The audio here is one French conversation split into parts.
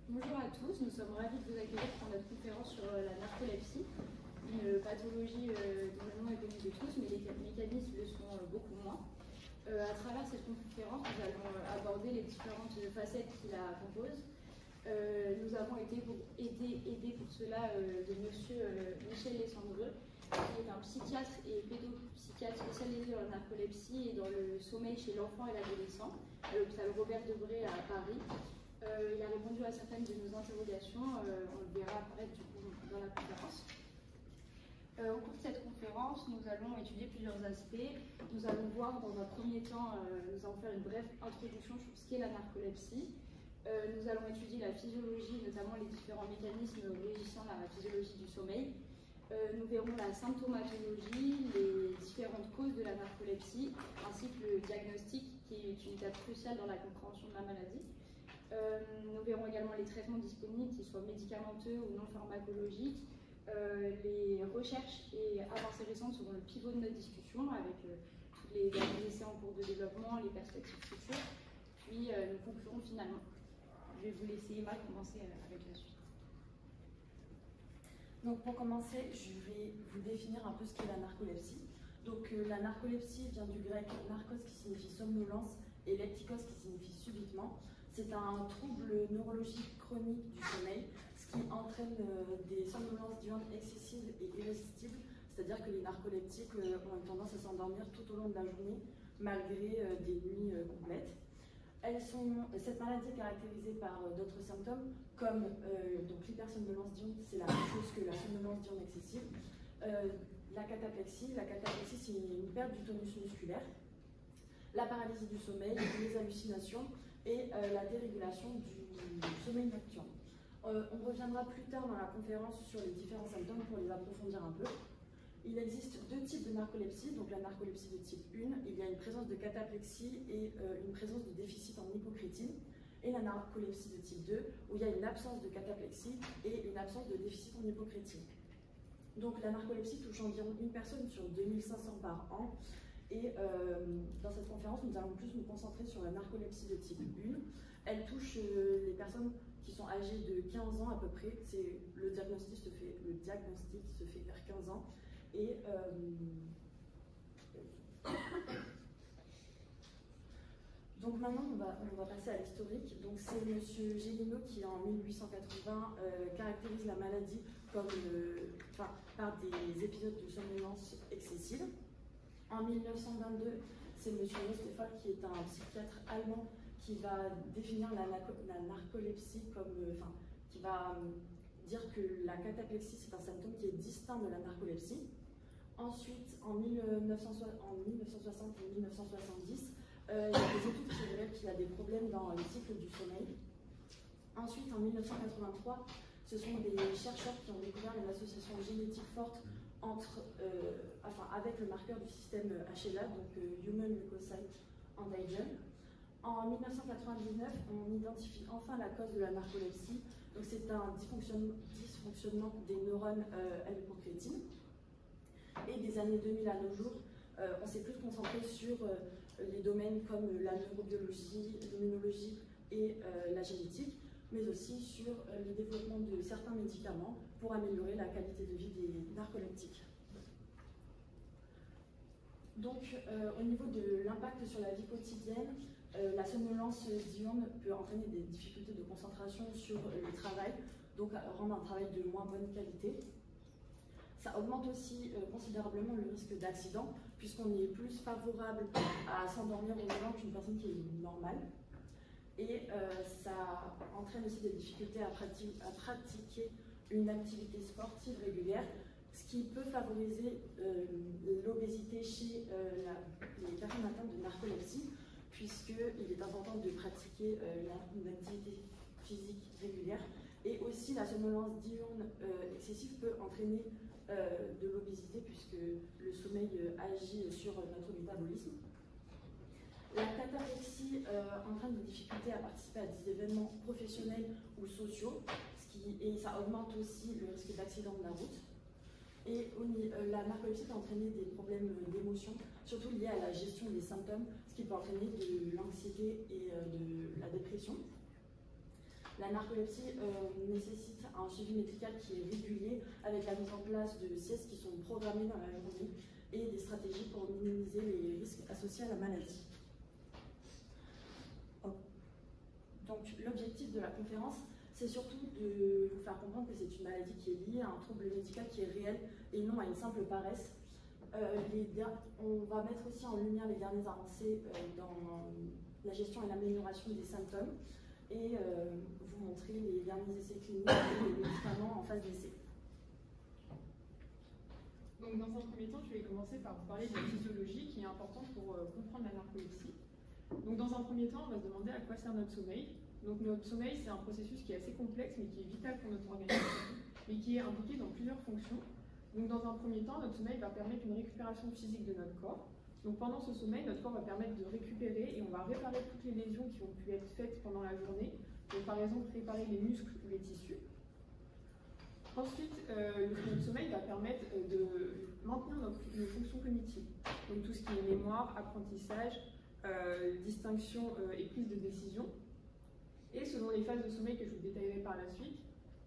Bonjour à tous, nous sommes ravis de vous accueillir pour notre conférence sur la narcolepsie, une pathologie dont le nom est connu de tous, mais les mécanismes le sont beaucoup moins. À travers cette conférence, nous allons aborder les différentes facettes qui la composent. Nous avons été aidés pour cela de monsieur Michel Lessandreux, qui est un psychiatre et pédopsychiatre spécialisé dans la narcolepsie et dans le sommeil chez l'enfant et l'adolescent, à l'hôpital Robert Debré à Paris. Il a répondu à certaines de nos interrogations, on le verra apparaître du coup dans la conférence. Au cours de cette conférence, nous allons étudier plusieurs aspects. Nous allons voir dans un premier temps, nous allons faire une brève introduction sur ce qu'est la narcolepsie. Nous allons étudier la physiologie, notamment les différents mécanismes régissant la physiologie du sommeil. Nous verrons la symptomatologie, les différentes causes de la narcolepsie, ainsi que le diagnostic, qui est une étape cruciale dans la compréhension de la maladie. Nous verrons également les traitements disponibles, qu'ils soient médicamenteux ou non pharmacologiques. Les recherches et avancées récentes seront le pivot de notre discussion, avec tous les essais en cours de développement, les perspectives futures. Puis nous conclurons finalement. Je vais vous laisser Emma commencer avec la suite. Donc pour commencer, je vais vous définir un peu ce qu'est la narcolepsie. Donc la narcolepsie vient du grec narcos qui signifie somnolence et leptikos qui signifie subitement. C'est un trouble neurologique chronique du sommeil, ce qui entraîne des somnolences diurnes excessives et irrésistibles, c'est-à-dire que les narcoleptiques ont une tendance à s'endormir tout au long de la journée, malgré des nuits complètes. Cette maladie est caractérisée par d'autres symptômes, comme donc l'hypersomnolence diurne, c'est la même chose que la somnolence diurne excessive. La cataplexie, c'est une perte du tonus musculaire. La paralysie du sommeil, les hallucinations et la dérégulation du sommeil nocturne. On reviendra plus tard dans la conférence sur les différents symptômes pour les approfondir un peu. Il existe deux types de narcolepsie, donc la narcolepsie de type 1, il y a une présence de cataplexie et une présence de déficit en hypocrétine, et la narcolepsie de type 2, où il y a une absence de cataplexie et une absence de déficit en hypocrétine. Donc la narcolepsie touche environ une personne sur 2500 par an, et dans cette conférence, nous allons plus nous concentrer sur la narcolepsie de type 1. Elle touche les personnes qui sont âgées de 15 ans à peu près. Le diagnostic se fait vers 15 ans. Et donc maintenant, on va passer à l'historique. Donc c'est M. Gélineau qui, en 1880, caractérise la maladie comme, par des épisodes de somnolence excessive. En 1922, c'est M. Nestefal qui est un psychiatre allemand qui va définir la narcolepsie comme, qui va dire que la cataplexie c'est un symptôme qui est distinct de la narcolepsie. Ensuite, en 1960 et 1970, il y a des études qui révèlent qu'il y a des problèmes dans le cycle du sommeil. Ensuite, en 1983, ce sont des chercheurs qui ont découvert une association génétique forte avec le marqueur du système HLA, donc Human Leukocyte Antigen. En 1999, on identifie enfin la cause de la narcolepsie. Donc c'est un dysfonctionnement des neurones L-hypocrétine. Et des années 2000 à nos jours, on s'est plus concentré sur les domaines comme la neurobiologie, l'immunologie et la génétique, mais aussi sur le développement de certains médicaments pour améliorer la qualité de vie des narcoleptiques. Donc, au niveau de l'impact sur la vie quotidienne, la somnolence diurne peut entraîner des difficultés de concentration sur le travail, donc rendre un travail de moins bonne qualité. Ça augmente aussi considérablement le risque d'accident, puisqu'on est plus favorable à s'endormir au volant qu'une personne qui est normale. Et ça entraîne aussi des difficultés à pratiquer une activité sportive régulière, ce qui peut favoriser l'obésité chez les personnes atteintes de narcolepsie, puisqu'il est important de pratiquer une activité physique régulière. Et aussi, la somnolence diurne excessive peut entraîner de l'obésité, puisque le sommeil agit sur notre métabolisme. La cataplexie entraîne des difficultés à participer à des événements professionnels ou sociaux, et ça augmente aussi le risque d'accident de la route. Et la narcolepsie peut entraîner des problèmes d'émotion, surtout liés à la gestion des symptômes, ce qui peut entraîner de l'anxiété et de la dépression. La narcolepsie nécessite un suivi médical qui est régulier avec la mise en place de siestes qui sont programmées dans la journée et des stratégies pour minimiser les risques associés à la maladie. Donc l'objectif de la conférence, c'est surtout de vous faire comprendre que c'est une maladie qui est liée à un trouble médical qui est réel et non à une simple paresse. On va mettre aussi en lumière les dernières avancées dans la gestion et l'amélioration des symptômes et vous montrer les derniers essais cliniques et les médicaments en phase d'essai. Donc dans un premier temps, je vais commencer par vous parler de la physiologie qui est importante pour comprendre la narcolepsie. Donc dans un premier temps, on va se demander à quoi sert notre sommeil. Donc notre sommeil, c'est un processus qui est assez complexe, mais qui est vital pour notre organisme, et qui est impliqué dans plusieurs fonctions. Donc dans un premier temps, notre sommeil va permettre une récupération physique de notre corps. Donc pendant ce sommeil, notre corps va permettre de récupérer et on va réparer toutes les lésions qui ont pu être faites pendant la journée. Donc par exemple, réparer les muscles ou les tissus. Ensuite, notre sommeil va permettre de maintenir nos fonctions cognitives. Donc tout ce qui est mémoire, apprentissage, distinction et prise de décision. Et selon les phases de sommeil que je vous détaillerai par la suite,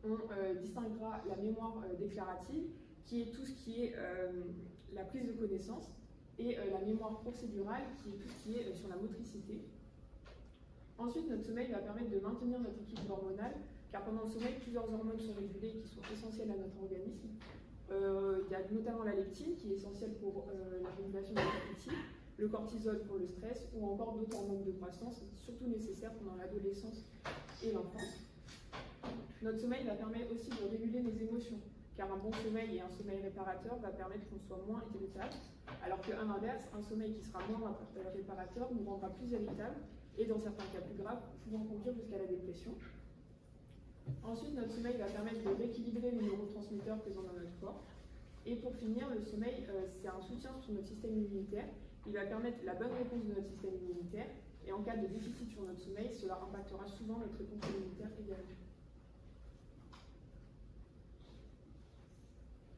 on distinguera la mémoire déclarative, qui est tout ce qui est la prise de connaissance, et la mémoire procédurale, qui est tout ce qui est sur la motricité. Ensuite, notre sommeil va permettre de maintenir notre équilibre hormonal, car pendant le sommeil, plusieurs hormones sont régulées qui sont essentielles à notre organisme. Il y a notamment la leptine, qui est essentielle pour la régulation de l'appétit, le cortisol pour le stress, ou encore d'autres hormones de croissance, surtout nécessaires pendant l'adolescence et l'enfance. Notre sommeil va permettre aussi de réguler nos émotions, car un bon sommeil et un sommeil réparateur va permettre qu'on soit moins irritable, alors qu'à l'inverse, un sommeil qui sera moins réparateur nous rendra plus irritable, et dans certains cas plus graves, pouvant conduire jusqu'à la dépression. Ensuite, notre sommeil va permettre de rééquilibrer les neurotransmetteurs présents dans notre corps. Et pour finir, le sommeil, c'est un soutien sur notre système immunitaire. Il va permettre la bonne réponse de notre système immunitaire. Et en cas de déficit sur notre sommeil, cela impactera souvent notre réponse immunitaire également.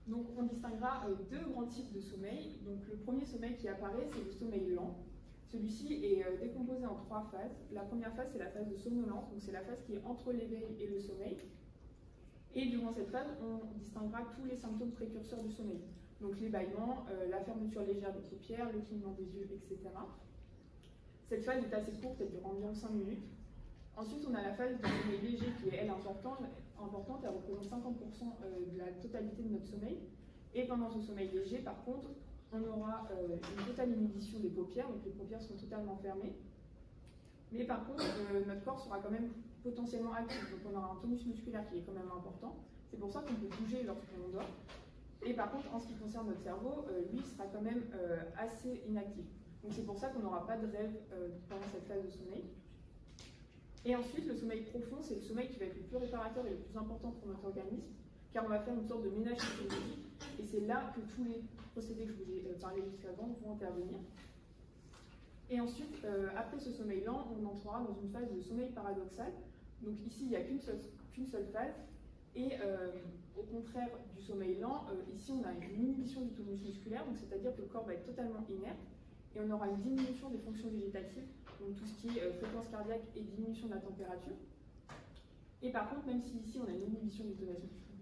Donc on distinguera deux grands types de sommeil. Donc le premier sommeil qui apparaît, c'est le sommeil lent. Celui-ci est décomposé en trois phases. La première phase, c'est la phase de somnolence, donc c'est la phase qui est entre l'éveil et le sommeil. Et durant cette phase, on distinguera tous les symptômes précurseurs du sommeil. Donc les bâillements, la fermeture légère des paupières, le clignement des yeux, etc. Cette phase est assez courte, elle dure environ 5 minutes. Ensuite, on a la phase de sommeil léger qui est, elle, importante. Elle représente 50% de la totalité de notre sommeil. Et pendant ce sommeil léger, par contre, on aura une totale inhibition des paupières, donc les paupières sont totalement fermées. Mais par contre, notre corps sera quand même potentiellement actif, donc on aura un tonus musculaire qui est quand même important. C'est pour ça qu'on peut bouger lorsqu'on dort. Et par contre, en ce qui concerne notre cerveau, lui sera quand même assez inactif. Donc c'est pour ça qu'on n'aura pas de rêve pendant cette phase de sommeil. Et ensuite, le sommeil profond, c'est le sommeil qui va être le plus réparateur et le plus important pour notre organisme, car on va faire une sorte de ménage physiologique, et c'est là que tous les procédés que je vous ai parlé jusqu'avant vont intervenir. Et ensuite, après ce sommeil lent, on entrera dans une phase de sommeil paradoxal. Donc ici, il n'y a qu'une seule phase, et au contraire du sommeil lent, ici on a une inhibition du tonus musculaire, donc c'est-à-dire que le corps va être totalement inerte, et on aura une diminution des fonctions végétatives, donc tout ce qui est fréquence cardiaque et diminution de la température. Et par contre, même si ici on a une inhibition du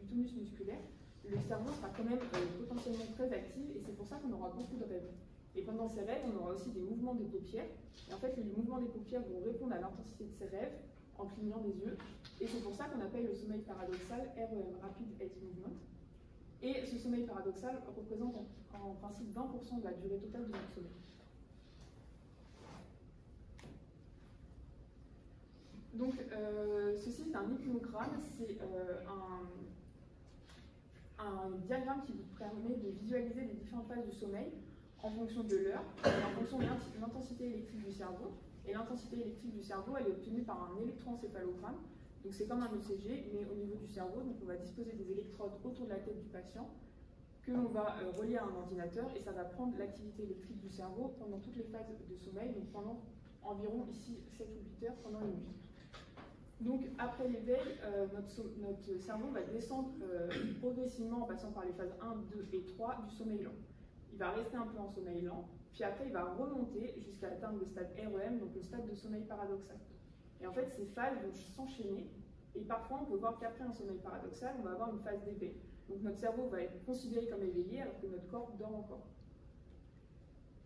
tonus musculaire, le cerveau sera quand même potentiellement très actif, et c'est pour ça qu'on aura beaucoup de rêves. Et pendant ces rêves, on aura aussi des mouvements des paupières. Et en fait, les mouvements des paupières vont répondre à l'intensité de ces rêves en clignant des yeux. Et c'est pour ça qu'on appelle le sommeil paradoxal REM, Rapid Eye Movement. Et ce sommeil paradoxal représente en principe 20% de la durée totale de notre sommeil. Donc, ceci c'est un hypnogramme, c'est un diagramme qui vous permet de visualiser les différentes phases du sommeil en fonction de l'heure et en fonction de l'intensité électrique du cerveau. Et l'intensité électrique du cerveau, elle est obtenue par un électroencéphalogramme. Donc c'est comme un ECG, mais au niveau du cerveau. Donc on va disposer des électrodes autour de la tête du patient que l'on va relier à un ordinateur, et ça va prendre l'activité électrique du cerveau pendant toutes les phases de sommeil, donc pendant environ ici 7 ou 8 heures pendant une nuit. Donc après l'éveil, notre cerveau va descendre progressivement en passant par les phases 1, 2 et 3 du sommeil lent. Il va rester un peu en sommeil lent, puis après il va remonter jusqu'à atteindre le stade REM, donc le stade de sommeil paradoxal. Et en fait, ces phases vont s'enchaîner Et parfois, on peut voir qu'après un sommeil paradoxal, on va avoir une phase d'éveil. Donc notre cerveau va être considéré comme éveillé alors que notre corps dort encore.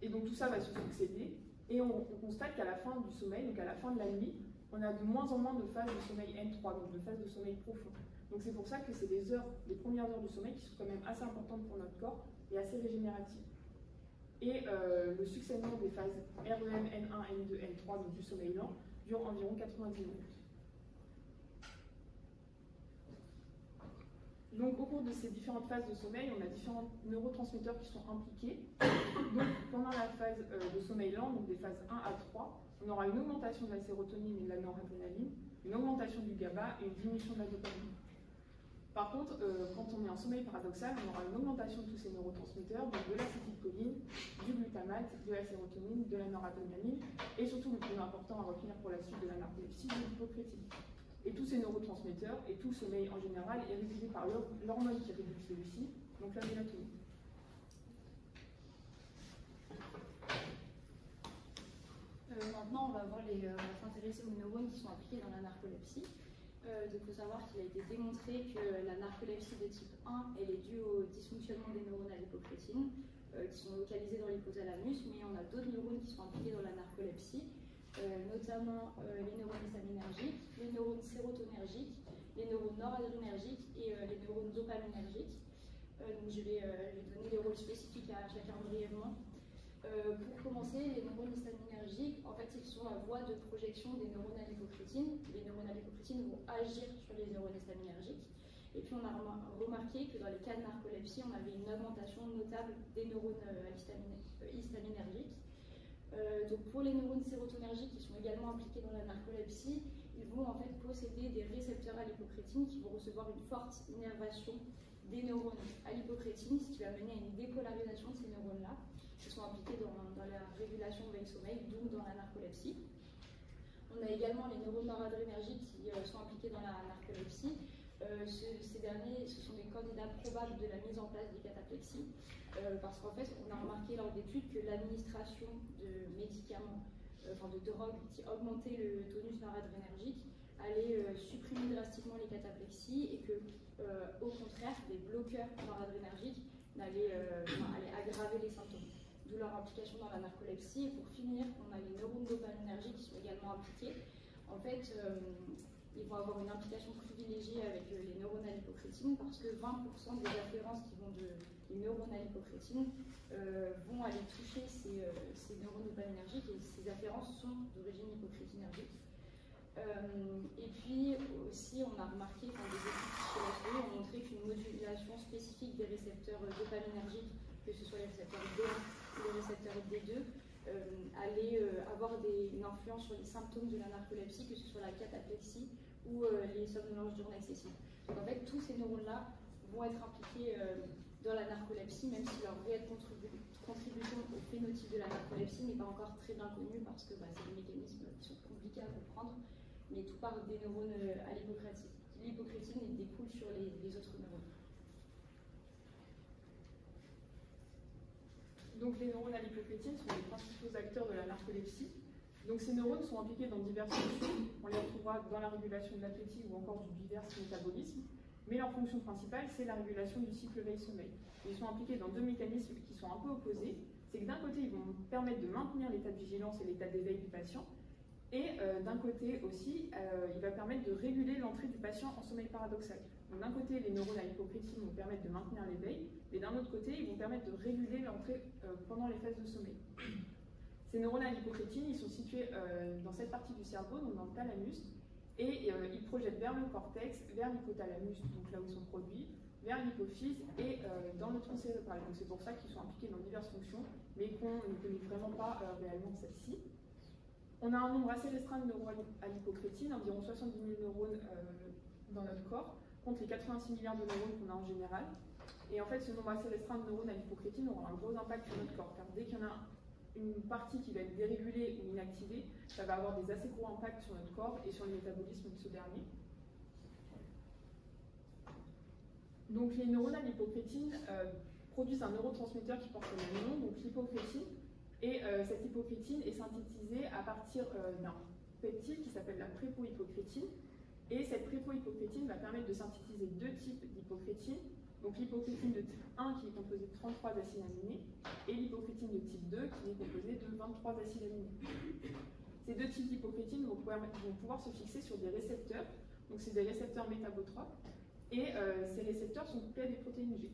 Et donc tout ça va se succéder. Et on constate qu'à la fin du sommeil, donc à la fin de la nuit, on a de moins en moins de phases de sommeil N3, donc de phases de sommeil profond. Donc c'est pour ça que c'est les premières heures du sommeil qui sont quand même assez importantes pour notre corps et assez régénératives. Et le succèdement des phases REM, N1, N2, N3, donc du sommeil lent, dure environ 90 minutes. Donc au cours de ces différentes phases de sommeil, on a différents neurotransmetteurs qui sont impliqués. Donc pendant la phase de sommeil lent, donc des phases 1 à 3, on aura une augmentation de la sérotonine et de la noradrénaline, une augmentation du GABA et une diminution de la dopamine. Par contre, quand on est en sommeil paradoxal, on aura une augmentation de tous ces neurotransmetteurs, donc de l'acétylcholine, du glutamate, de la sérotonine, de la noradrénaline, et surtout le plus important à retenir pour la suite de la narcolepsie, de l'hypocrétine. Et tous ces neurotransmetteurs et tout sommeil en général est régulé par l'hormone qui régule celui-ci, donc la mélatonine. Maintenant, on va s'intéresser aux neurones qui sont impliqués dans la narcolepsie. Il faut savoir qu'il a été démontré que la narcolepsie de type 1 elle est due au dysfonctionnement des neurones à l'hypocrétine, qui sont localisés dans l'hypothalamus, mais on a d'autres neurones qui sont impliqués dans la narcolepsie, notamment les neurones histaminergiques, les neurones sérotonergiques, les neurones noradrénergiques et les neurones dopaminergiques. Donc je vais donner les rôles spécifiques à chacun brièvement. Pour commencer, les neurones histaminergiques, en fait, ils sont la voie de projection des neurones à l'hypocrétine. Les neurones à l'hypocrétine vont agir sur les neurones histaminergiques. Et puis, on a remarqué que dans les cas de narcolepsie, on avait une augmentation notable des neurones histaminergiques. Donc, pour les neurones sérotonergiques qui sont également impliqués dans la narcolepsie, ils vont en fait posséder des récepteurs à l'hypocrétine qui vont recevoir une forte innervation des neurones à l'hypocrétine, ce qui va mener à une dépolarisation de ces neurones-là, qui sont impliqués dans la régulation veille-sommeil, donc dans la narcolepsie. On a également les neurones noradrénergiques qui sont impliqués dans la narcolepsie. Ces derniers, ce sont des candidats probables de la mise en place des cataplexies, parce qu'en fait, on a remarqué lors d'études que l'administration de médicaments, de drogues qui augmentaient le tonus noradrénergique, allait supprimer drastiquement les cataplexies et que, au contraire, les bloqueurs noradrénergiques allaient aggraver les symptômes. D'où leur implication dans la narcolepsie. Et pour finir, on a les neurones dopaminergiques qui sont également impliqués. En fait, ils vont avoir une implication privilégiée avec les neurones à l'hypocrétine parce que 20% des afférences qui vont des neurones à l'hypocrétine vont aller toucher ces neurones dopaminergiques et ces afférences sont d'origine hypocrétinergique. Et puis aussi, on a remarqué, des études psychologiques ont montré qu'une modulation spécifique des récepteurs dopaminergiques, que ce soit les récepteurs D1 ou les récepteurs D2, allait avoir une influence sur les symptômes de la narcolepsie, que ce soit la cataplexie ou les somnolences diurnes excessives. Donc en fait, tous ces neurones-là vont être impliqués dans la narcolepsie, même si leur réelle contribution au phénotype de la narcolepsie n'est pas encore très bien connue, parce que c'est des mécanismes qui sont compliqués à comprendre, mais tout part des neurones à l'hypocrétine et découle sur les autres neurones. Donc les neurones à l'hypocrétine sont les principaux acteurs de la narcolepsie. Donc ces neurones sont impliqués dans diverses fonctions. On les retrouvera dans la régulation de l'appétit ou encore du divers métabolisme. Mais leur fonction principale, c'est la régulation du cycle veille-sommeil. Ils sont impliqués dans deux mécanismes qui sont un peu opposés. C'est que d'un côté, ils vont permettre de maintenir l'état de vigilance et l'état d'éveil du patient. Et d'un côté aussi, il va permettre de réguler l'entrée du patient en sommeil paradoxal. Donc d'un côté, les neurones à l'hypocrétine vont permettre de maintenir l'éveil, et d'un autre côté, ils vont permettre de réguler l'entrée pendant les phases de sommeil. Ces neurones à l'hypocrétine, ils sont situés dans cette partie du cerveau, donc dans le thalamus, et ils projettent vers le cortex, vers l'hypothalamus, donc là où ils sont produits, vers l'hypophyse et dans le tronc cérébral. Donc c'est pour ça qu'ils sont impliqués dans diverses fonctions, mais qu'on ne connaît vraiment pas réellement celle-ci. On a un nombre assez restreint de neurones à l'hypocrétine, environ 70 000 neurones dans notre corps, contre les 86 milliards de neurones qu'on a en général. Et en fait, ce nombre assez restreint de neurones à l'hypocrétine aura un gros impact sur notre corps, car dès qu'il y en a une partie qui va être dérégulée ou inactivée, ça va avoir des assez gros impacts sur notre corps et sur le métabolisme de ce dernier. Donc les neurones à l'hypocrétine produisent un neurotransmetteur qui porte le même nom, donc l'hypocrétine. Et cette hypocrétine est synthétisée à partir d'un peptide qui s'appelle la prépohypocrétine. Et cette prépohypocrétine va permettre de synthétiser deux types d'hypocrétine. Donc l'hypocrétine de type 1 qui est composée de 33 acides aminés et l'hypocrétine de type 2 qui est composée de 23 acides aminés. Ces deux types d'hypocrétine vont pouvoir se fixer sur des récepteurs. Donc c'est des récepteurs métabotropes et ces récepteurs sont couplés à des protéines G.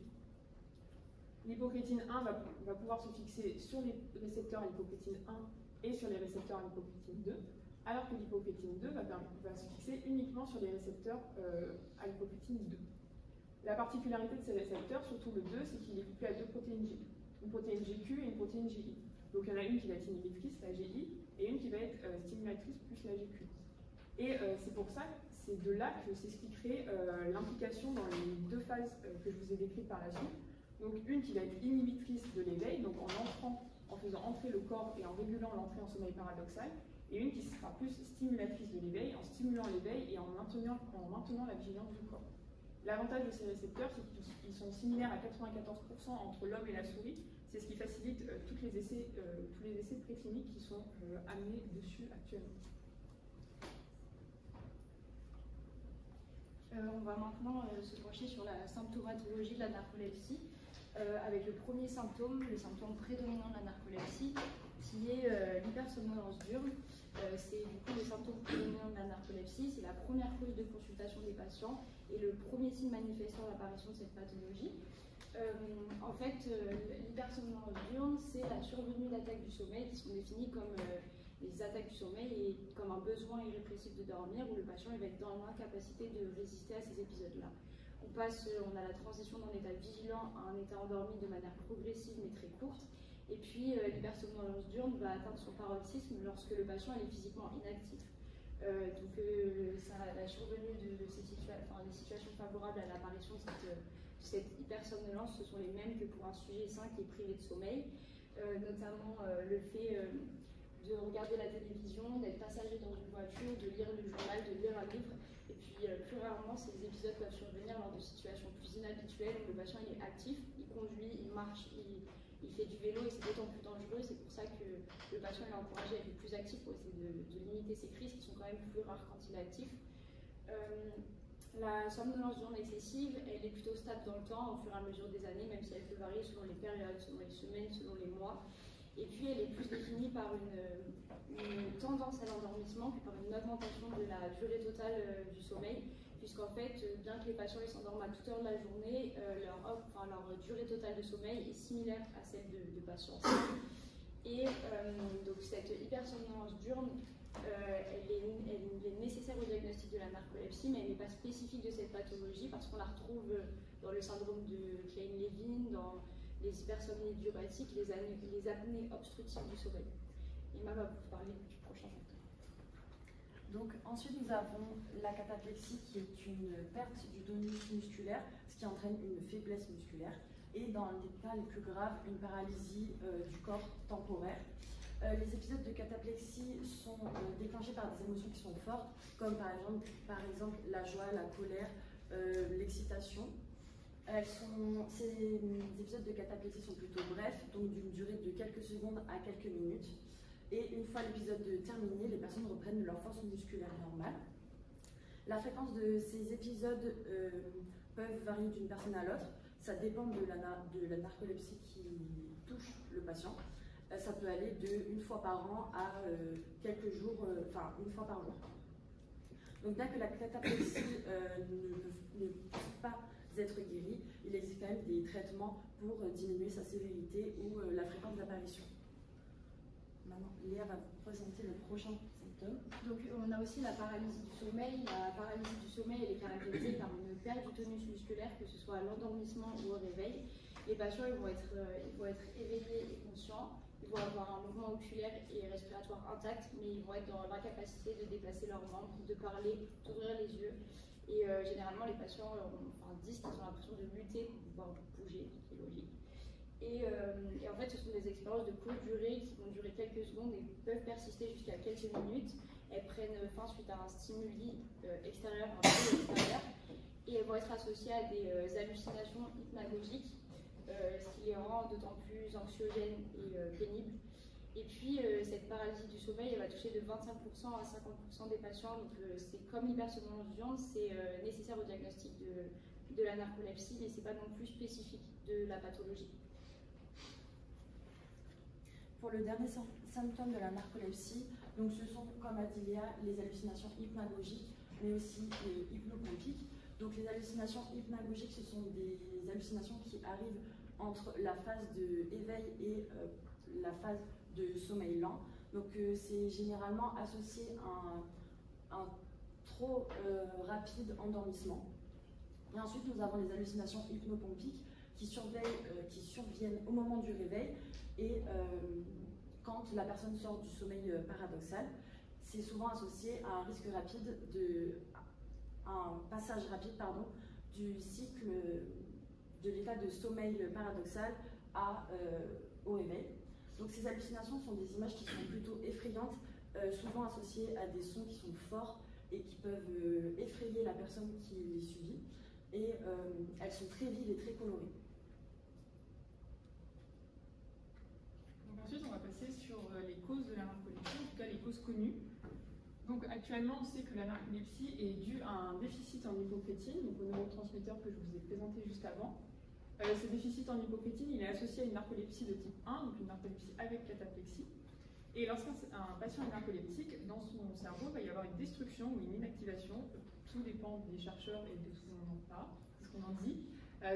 L'hypocrétine 1 va pouvoir se fixer sur les récepteurs à l'hypocrétine 1 et sur les récepteurs à l'hypocrétine 2, alors que l'hypocrétine 2 va se fixer uniquement sur les récepteurs à l'hypocrétine 2. La particularité de ces récepteurs, surtout le 2, c'est qu'il est couplé à deux protéines G, une protéine GQ et une protéine GI. Donc il y en a une qui va être inhibitrice, la GI, et une qui va être stimulatrice plus la GQ. Et c'est pour ça, c'est de là que s'expliquerait l'implication dans les deux phases que je vous ai décrites par la suite. Donc une qui va être inhibitrice de l'éveil, donc en faisant entrer le corps et en régulant l'entrée en sommeil paradoxal, et une qui sera plus stimulatrice de l'éveil, en stimulant l'éveil et en maintenant la vigilance du corps. L'avantage de ces récepteurs, c'est qu'ils sont similaires à 94% entre l'homme et la souris. C'est ce qui facilite tous les essais précliniques qui sont amenés dessus actuellement. On va maintenant se pencher sur la symptomatologie de la narcolepsie, avec le premier symptôme, le symptôme prédominant de la narcolepsie, qui est l'hypersomnolence diurne. C'est du coup le symptôme prédominant de la narcolepsie, c'est la première cause de consultation des patients et le premier signe manifestant l'apparition de cette pathologie. En fait, l'hypersomnolence diurne, c'est la survenue d'attaques du sommeil qui sont définies comme les attaques du sommeil et comme un besoin irrépressible de dormir où le patient va être dans l'incapacité de résister à ces épisodes-là. On a la transition d'un état vigilant à un état endormi de manière progressive mais très courte. Et puis l'hypersomnolence diurne va atteindre son paroxysme lorsque le patient est physiquement inactif. La survenue de ces les situations favorables à l'apparition de cette hypersomnolence, ce sont les mêmes que pour un sujet sain qui est privé de sommeil, notamment le fait de regarder la télévision, d'être passager dans une voiture, de lire le journal, de lire un livre. Et puis plus rarement, ces épisodes peuvent survenir lors de situations plus inhabituelles où le patient est actif, il conduit, il marche, il fait du vélo et c'est d'autant plus dangereux. C'est pour ça que le patient est encouragé à être plus actif pour essayer de limiter ses crises qui sont quand même plus rares quand il est actif. La somnolence diurne excessive, elle est plutôt stable dans le temps au fur et à mesure des années, même si elle peut varier selon les périodes, selon les semaines, selon les mois. Et puis elle est plus définie par une tendance à l'endormissement que par une augmentation de la durée totale du sommeil, puisqu'en fait, bien que les patients s'endorment à toute heure de la journée, leur durée totale de sommeil est similaire à celle de patients. Et donc cette hypersomnolence diurne, elle est nécessaire au diagnostic de la narcolepsie, mais elle n'est pas spécifique de cette pathologie parce qu'on la retrouve dans le syndrome de Kleine-Levin, dans les hypersomnies diurétiques, les apnées obstructives du sommeil. Emma va vous parler du prochain symptôme. Donc ensuite nous avons la cataplexie qui est une perte du tonus musculaire, ce qui entraîne une faiblesse musculaire et dans les cas les plus graves, une paralysie du corps temporaire. Les épisodes de cataplexie sont déclenchés par des émotions qui sont fortes, comme par exemple la joie, la colère, l'excitation. Ces épisodes de cataplexie sont plutôt brefs, donc d'une durée de quelques secondes à quelques minutes. Et une fois l'épisode terminé, les personnes reprennent leur force musculaire normale. La fréquence de ces épisodes peuvent varier d'une personne à l'autre. Ça dépend de la narcolepsie qui touche le patient. Ça peut aller de une fois par an à quelques jours, une fois par jour. Donc bien que la cataplexie ne puisse pas être guérie, il existe quand même des traitements pour diminuer sa sévérité ou la fréquence d'apparition. Maintenant, Léa va vous présenter le prochain symptôme. Donc on a aussi la paralysie du sommeil. La paralysie du sommeil elle est caractérisée par une perte du tonus musculaire, que ce soit à l'endormissement ou au réveil. Les patients ils vont être éveillés et conscients, ils vont avoir un mouvement oculaire et respiratoire intact, mais ils vont être dans l'incapacité de déplacer leurs membres, de parler, d'ouvrir les yeux. Et généralement les patients disent qu'ils ont l'impression de lutter pour pouvoir bouger, ce qui est logique. Et en fait, ce sont des expériences de courte durée qui vont durer quelques secondes et peuvent persister jusqu'à quelques minutes. Elles prennent fin suite à un stimuli extérieur, un stimuli extérieur, et elles vont être associées à des hallucinations hypnagogiques, ce qui les rend d'autant plus anxiogènes et pénibles. Et puis, cette paralysie du sommeil, elle va toucher de 25% à 50% des patients. Donc, c'est comme l'hypersomnolence du genre, c'est nécessaire au diagnostic de la narcolepsie, mais ce n'est pas non plus spécifique de la pathologie. Pour le dernier symptôme de la narcolepsie, donc ce sont, comme a dit Léa, les hallucinations hypnagogiques, mais aussi hypnopompiques. Donc les hallucinations hypnagogiques, ce sont des hallucinations qui arrivent entre la phase d'éveil et la phase de sommeil lent. Donc c'est généralement associé à un trop rapide endormissement. Et ensuite, nous avons les hallucinations hypnopompiques qui surviennent au moment du réveil et quand la personne sort du sommeil paradoxal. C'est souvent associé à un risque rapide un passage rapide du cycle de l'état de sommeil paradoxal au réveil. Donc ces hallucinations sont des images qui sont plutôt effrayantes, souvent associées à des sons qui sont forts et qui peuvent effrayer la personne qui les subit. Et elles sont très vives et très colorées. Donc ensuite, on va passer sur les causes de la narcolepsie, en tout cas les causes connues. Donc actuellement, on sait que la narcolepsie est due à un déficit en hypocrétine, donc au neurotransmetteur que je vous ai présenté juste avant. Ce déficit en hypocrétine, il est associé à une narcolepsie de type 1, donc une narcolepsie avec cataplexie. Et lorsqu'un patient est narcoleptique, dans son cerveau, il va y avoir une destruction ou une inactivation, tout dépend des chercheurs et de ce qu'on en dit,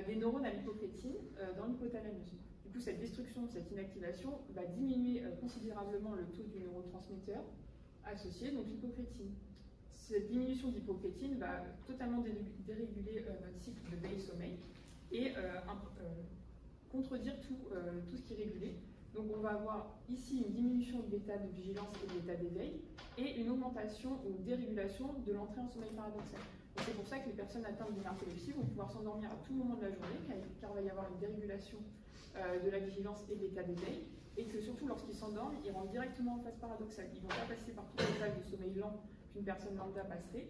des neurones à l'hypocrétine dans l'hypothalamus. Du coup, cette destruction, cette inactivation va diminuer considérablement le taux du neurotransmetteur associé, donc l'hypocrétine. Cette diminution d'hypocrétine va totalement déréguler notre cycle de veille-sommeil et contredire tout ce qui est régulé. Donc on va avoir ici une diminution de l'état de vigilance et de l'état d'éveil et une augmentation ou dérégulation de l'entrée en sommeil paradoxal. C'est pour ça que les personnes atteintes de narcolepsie vont pouvoir s'endormir à tout moment de la journée, car il va y avoir une dérégulation de la vigilance et de l'état d'éveil, et que surtout lorsqu'ils s'endorment, ils rentrent directement en phase paradoxale. Ils ne vont pas passer par toutes les phases de sommeil lent qu'une personne lambda passerait.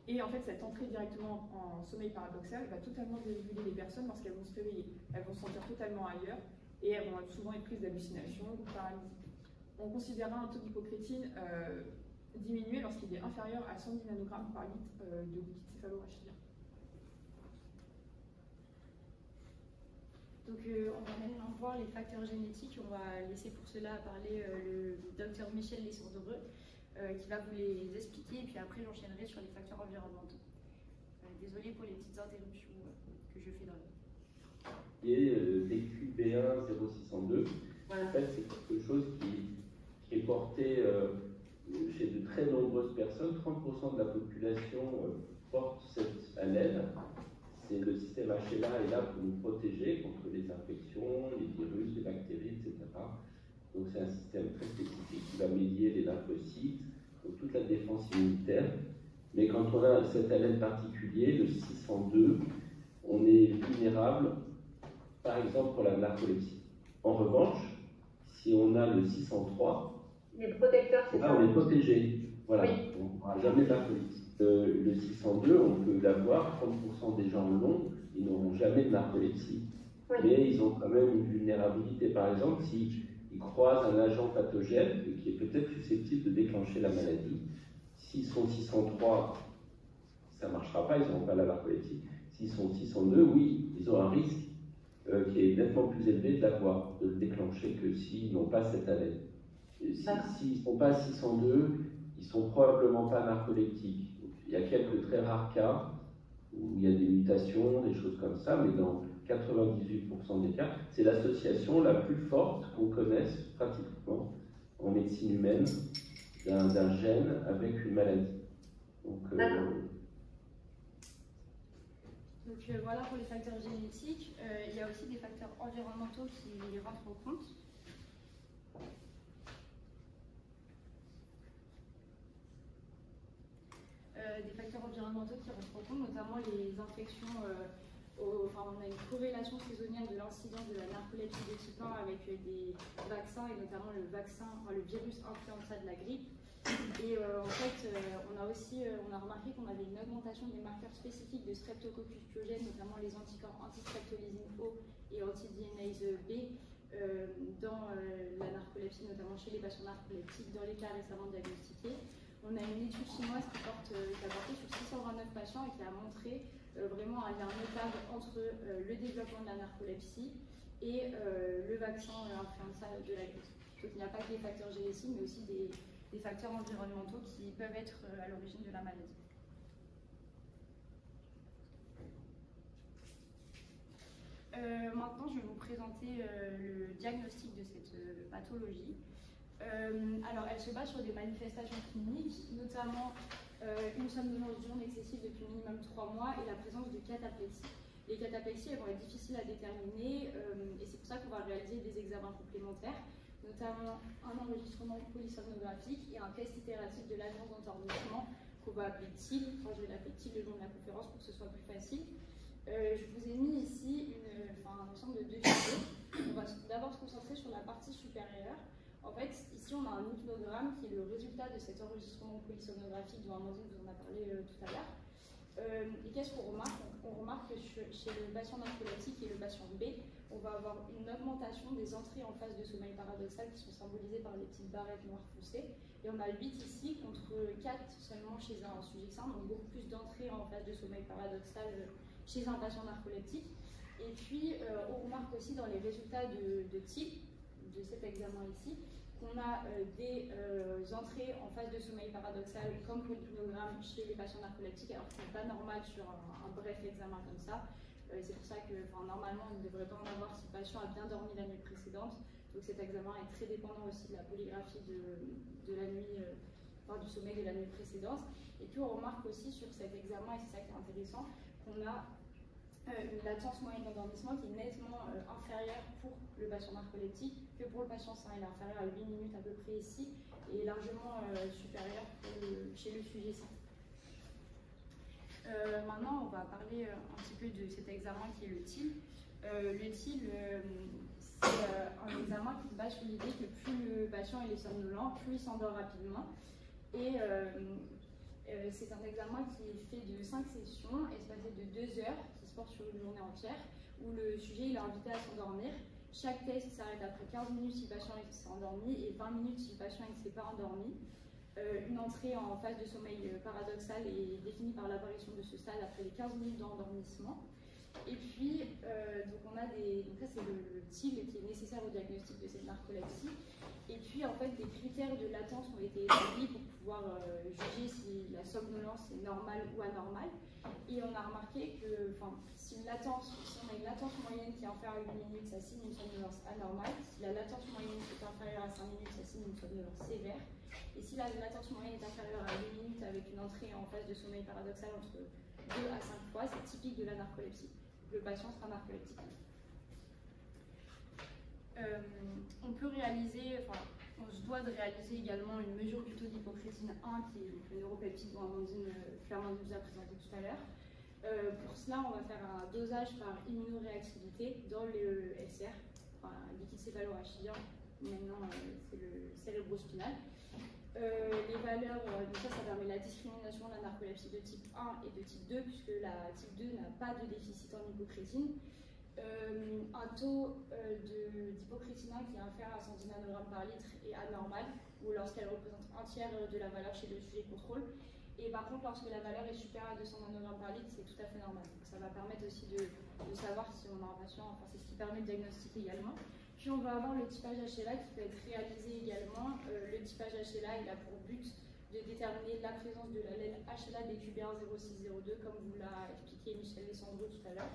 Et en fait, cette entrée directement en sommeil paradoxal va totalement déréguler les personnes lorsqu'elles vont se réveiller. Elles vont se sentir totalement ailleurs et elles vont souvent être prises d'hallucinations ou paralysie. On considérera un taux d'hypocrétine diminué lorsqu'il est inférieur à 110 nanogrammes par litre de liquide céphalorachidien. Donc on va maintenant voir les facteurs génétiques. On va laisser pour cela parler le docteur Michel Lesandreux qui va vous les expliquer, et puis après j'enchaînerai sur les facteurs environnementaux. Désolée pour les petites interruptions que je fais dans le... Et DQB1-0602, voilà. En fait, c'est quelque chose qui est porté chez de très nombreuses personnes. 30% de la population porte cette allèle. C'est le système HLA est là pour nous protéger contre les infections, les virus, les bactéries, etc. Donc c'est un système très spécifique qui va médier les lymphocytes, donc toute la défense immunitaire. Mais quand on a cet allèle particulier, le 602, on est vulnérable, par exemple pour la narcolepsie. En revanche, si on a le 603, les protecteurs, c'est ça. On est protégé. Voilà, oui. On n'aura jamais de narcolepsie. Le 602, on peut l'avoir, 30% des gens l'ont, ils n'auront jamais de narcolepsie. Oui. Mais ils ont quand même une vulnérabilité. Par exemple, s'ils croisent un agent pathogène qui est peut-être susceptible de déclencher la maladie, s'ils sont 603, ça ne marchera pas, ils n'auront pas la narcolepsie. S'ils sont 602, oui, ils ont un risque qui est nettement plus élevé de le déclencher que s'ils n'ont pas cette allèle. S'ils ne sont pas 602, ils ne sont probablement pas narcoleptiques. Il y a quelques très rares cas où il y a des mutations, des choses comme ça, mais dans 98% des cas, c'est l'association la plus forte qu'on connaisse pratiquement en médecine humaine d'un gène avec une maladie. Donc voilà pour les facteurs génétiques. Il y a aussi des facteurs environnementaux qui rentrent en compte. Des facteurs environnementaux qui rentrent en compte, notamment les infections. On a une corrélation saisonnière de l'incidence de la narcolepsie de type 1 avec des vaccins, et notamment le virus influenza de la grippe. Et en fait, on a remarqué qu'on avait une augmentation des marqueurs spécifiques de streptococcus pyogènes, notamment les anticorps anti-streptolysine O et anti-DNase B, dans la narcolepsie, notamment chez les patients narcoleptiques, dans les cas récemment diagnostiqués. On a une étude chinoise qui a porté sur 629 patients et qui a montré vraiment un lien notable entre le développement de la narcolepsie et le vaccin influenza de la grippe. Donc il n'y a pas que des facteurs génétiques, mais aussi des facteurs environnementaux qui peuvent être à l'origine de la maladie. Maintenant, je vais vous présenter le diagnostic de cette pathologie. Alors, elle se base sur des manifestations cliniques, notamment une somnolence diurne excessive depuis minimum 3 mois et la présence de cataplexies. Les cataplexies, elles vont être difficiles à déterminer et c'est pour ça qu'on va réaliser des examens complémentaires, notamment un enregistrement polysomnographique et un test itératif de l'agence d'endormissement qu'on va appeler TIL. Enfin, je vais l'appeler TIL le long de la conférence pour que ce soit plus facile. Je vous ai mis ici un ensemble de 2 vidéos. On va d'abord se concentrer sur la partie supérieure. En fait, ici, on a un hypnogramme qui est le résultat de cet enregistrement polysomnographique dont Amandine vous en a parlé tout à l'heure. Et qu'est-ce qu'on remarque? On remarque que chez le patient narcoleptique et le patient B, on va avoir une augmentation des entrées en phase de sommeil paradoxal qui sont symbolisées par les petites barrettes noires foncées. Et on a 8 ici contre 4 seulement chez un sujet sain, donc beaucoup plus d'entrées en phase de sommeil paradoxal chez un patient narcoleptique. Et puis, on remarque aussi dans les résultats de TIL, de cet examen ici, qu'on a des entrées en phase de sommeil paradoxal comme pour l'hypnogramme chez les patients narcoleptiques, alors que ce n'est pas normal sur un bref examen comme ça. C'est pour ça que normalement, on ne devrait pas en avoir si le patient a bien dormi la nuit précédente. Donc cet examen est très dépendant aussi de la polygraphie de la nuit, du sommeil de la nuit précédente. Et puis on remarque aussi sur cet examen, et c'est ça qui est intéressant, qu'on a une latence moyenne d'endormissement qui est nettement inférieure pour le patient narcoleptique que pour le patient sain. Il est inférieur à 8 minutes à peu près ici et largement supérieur chez le sujet sain. Maintenant, on va parler un petit peu de cet examen qui est le TIL. Le TIL, c'est un examen qui se base sur l'idée que plus le patient est somnolent, plus il s'endort rapidement. Et c'est un examen qui est fait de 5 sessions, espacées de 2 heures, qui se porte sur une journée entière, où le sujet est invité à s'endormir. Chaque test s'arrête après 15 minutes si le patient s'est endormi et 20 minutes si le patient ne s'est pas endormi. Une entrée en phase de sommeil paradoxal est définie par l'apparition de ce stade après les 15 minutes d'endormissement. Et puis, donc ça c'est le TIL qui est nécessaire au diagnostic de cette narcolepsie. Et puis en fait, des critères de latence ont été établis pour pouvoir juger si la somnolence est normale ou anormale. Et on a remarqué que si on a une latence moyenne qui est inférieure à 8 minutes, ça signe une somnolence anormale. Si la latence moyenne est inférieure à 5 minutes, ça signe une somnolence sévère. Et si la latence moyenne est inférieure à 8 minutes avec une entrée en phase de sommeil paradoxal entre 2 à 5 fois, c'est typique de la narcolepsie. Le patient sera narcoleptique. On peut réaliser, on se doit de réaliser également une mesure du taux d'hypocrétine 1, qui est le neuropeptide dont Amandine clairement nous a présenté tout à l'heure. Pour cela, on va faire un dosage par immunoréactivité dans le SR, liquide céphalorachidien, maintenant c'est le cérébrospinal. Les valeurs, donc ça permet la discrimination de la narcolepsie de type 1 et de type 2, puisque la type 2 n'a pas de déficit en hypocrétine. Un taux d'hypocrétine 1 qui est inférieur à 110 nanogrammes par litre est anormal, ou lorsqu'elle représente un tiers de la valeur chez le sujet contrôle. Et par contre, lorsque la valeur est supérieure à 200 nanogrammes par litre, c'est tout à fait normal. Donc ça va permettre aussi de savoir si on a un patient, c'est ce qui permet de diagnostiquer également. Puis on va avoir le typage HLA qui peut être réalisé également. Le typage HLA, il a pour but de déterminer la présence de l'allèle HLA DQB10602, comme vous l'a expliqué Michel Alessandro tout à l'heure.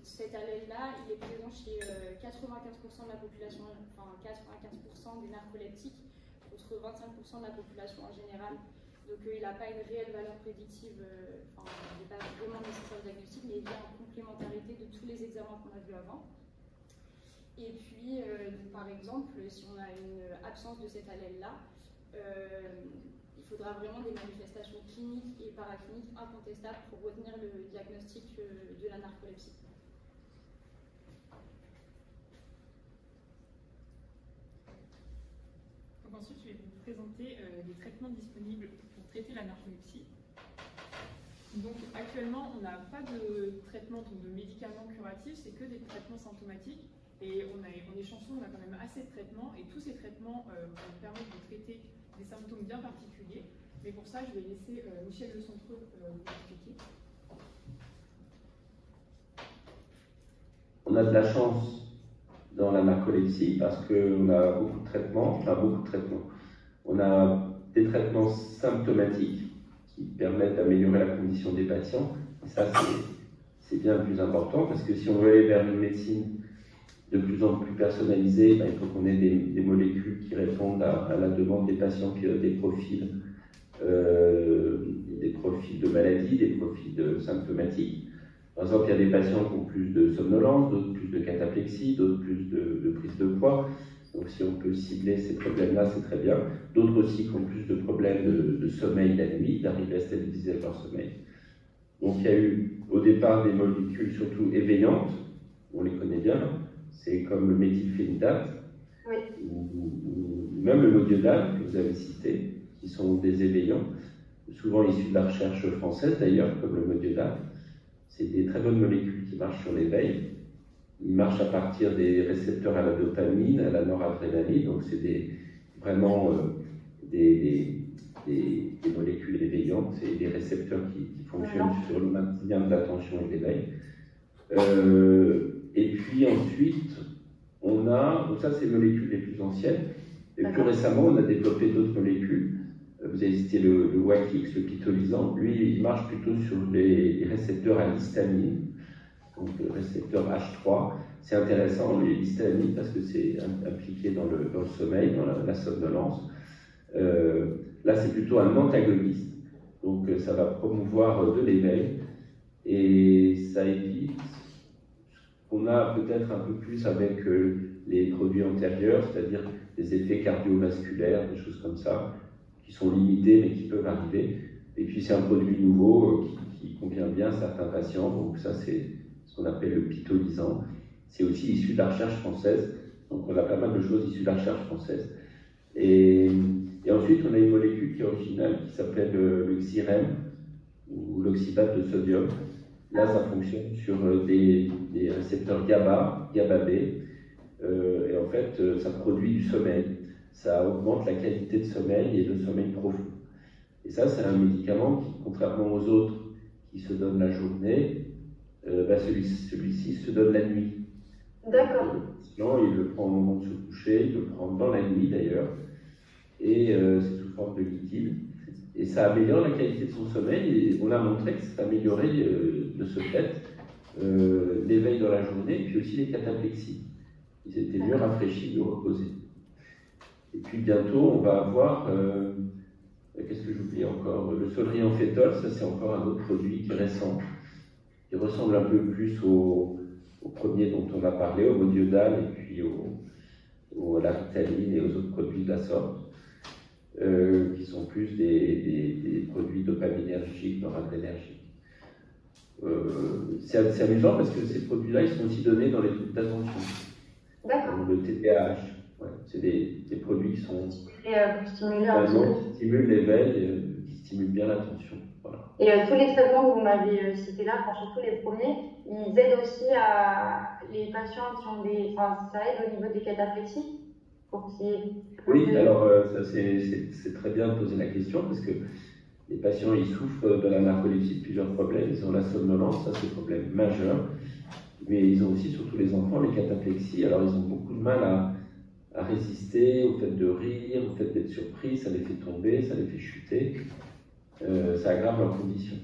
Cet allèle-là, il est présent chez 95% de la population, 95% des narcoleptiques, contre 25% de la population en général. Donc il n'a pas une réelle valeur prédictive, il n'est pas vraiment nécessaire au diagnostic, mais il vient en complémentarité de tous les examens qu'on a vus avant. Et puis, par exemple, si on a une absence de cet allèle-là, il faudra vraiment des manifestations cliniques et paracliniques incontestables pour retenir le diagnostic de la narcolepsie. Donc ensuite, je vais vous présenter les traitements disponibles pour traiter la narcolepsie. Donc actuellement, on n'a pas de traitement, donc de médicaments curatifs, c'est que des traitements symptomatiques. Et on est chanceux, on a quand même assez de traitements, et tous ces traitements vont permettre de traiter des symptômes bien particuliers. Mais pour ça, je vais laisser Michel Le Centreux vous expliquer. On a de la chance dans la narcolepsie parce qu'on a beaucoup de traitements, On a des traitements symptomatiques qui permettent d'améliorer la condition des patients. Et ça, c'est bien le plus important parce que si on veut aller vers une médecine de plus en plus personnalisée, il faut qu'on ait des molécules qui répondent à la demande des patients, qui ont des profils de maladies, des profils symptomatiques. Par exemple, il y a des patients qui ont plus de somnolence, d'autres plus de cataplexie, d'autres plus de prise de poids. Donc si on peut cibler ces problèmes-là, c'est très bien. D'autres aussi qui ont plus de problèmes de sommeil la nuit, d'arriver à stabiliser leur sommeil. Donc il y a eu au départ des molécules surtout éveillantes, on les connaît bien, c'est comme le méthylphénidate, oui. ou même le modiodal que vous avez cité, qui sont des éveillants, souvent issus de la recherche française d'ailleurs, comme le modiodal. C'est des très bonnes molécules qui marchent sur l'éveil. Ils marchent à partir des récepteurs à la dopamine, à la noradrénaline, donc c'est vraiment des molécules éveillantes, c'est des récepteurs qui fonctionnent sur le maintien de l'attention et de l'éveil. Et puis ensuite, on a, donc ça c'est les molécules les plus anciennes, et plus récemment on a développé d'autres molécules. Vous avez cité le Wakix, le pitolisant, lui il marche plutôt sur les récepteurs à l'histamine, donc le récepteur H3. C'est intéressant, l'histamine, parce que c'est impliqué dans le sommeil, dans la somnolence. Là, c'est plutôt un antagoniste, donc ça va promouvoir de l'éveil, et ça évite ce qu'on a peut-être un peu plus avec les produits antérieurs, c'est-à-dire des effets cardiovasculaires, des choses comme ça, qui sont limités, mais qui peuvent arriver. Et puis, c'est un produit nouveau qui convient bien à certains patients, donc ça, c'est ce qu'on appelle le pitolisant. C'est aussi issu de la recherche française, donc on a pas mal de choses issues de la recherche française. Et ensuite, on a une molécule qui est originale, qui s'appelle le Xyrem, ou l'oxybate de sodium. Là, ça fonctionne sur des récepteurs GABA B, et en fait, ça produit du sommeil. Ça augmente la qualité de sommeil et de sommeil profond. Et ça, c'est un médicament qui, contrairement aux autres qui se donnent la journée, celui-ci se donne la nuit. D'accord. Sinon, il le prend au moment de se coucher, il le prend dans la nuit d'ailleurs, et c'est sous forme de liquide. Et ça améliore la qualité de son sommeil, et on a montré que ça améliorait de ce fait l'éveil dans la journée, puis aussi les cataplexies. Ils étaient mieux rafraîchis, mieux reposés. Et puis bientôt, on va avoir, qu'est-ce que j'oublie encore, le solriamfétol, ça c'est encore un autre produit qui est récent, qui ressemble un peu plus au premier dont on a parlé, au modiodal et puis à la ritaline et aux autres produits de la sorte, qui sont plus des produits dopaminergiques, noradrénergiques. C'est amusant parce que ces produits-là, ils sont aussi donnés dans les troubles d'attention. D'accord. Le TDAH, ouais, c'est des produits qui sont Pour stimuler un petit peu. qui stimulent l'éveil, qui stimulent bien l'attention. Voilà. Et tous les traitements que vous m'avez cités là, surtout les premiers, ils aident aussi à les patients qui ont ça aide au niveau des cataplexies pour qu'il y ait... Oui, alors ça c'est très bien de poser la question parce que les patients ils souffrent de la narcolepsie de plusieurs problèmes. Ils ont la somnolence, ça c'est un problème majeur, mais ils ont aussi, surtout les enfants, les cataplexies. Alors ils ont beaucoup de mal à résister au fait de rire, au fait d'être surpris, ça les fait tomber, ça les fait chuter, ça aggrave leurs conditions.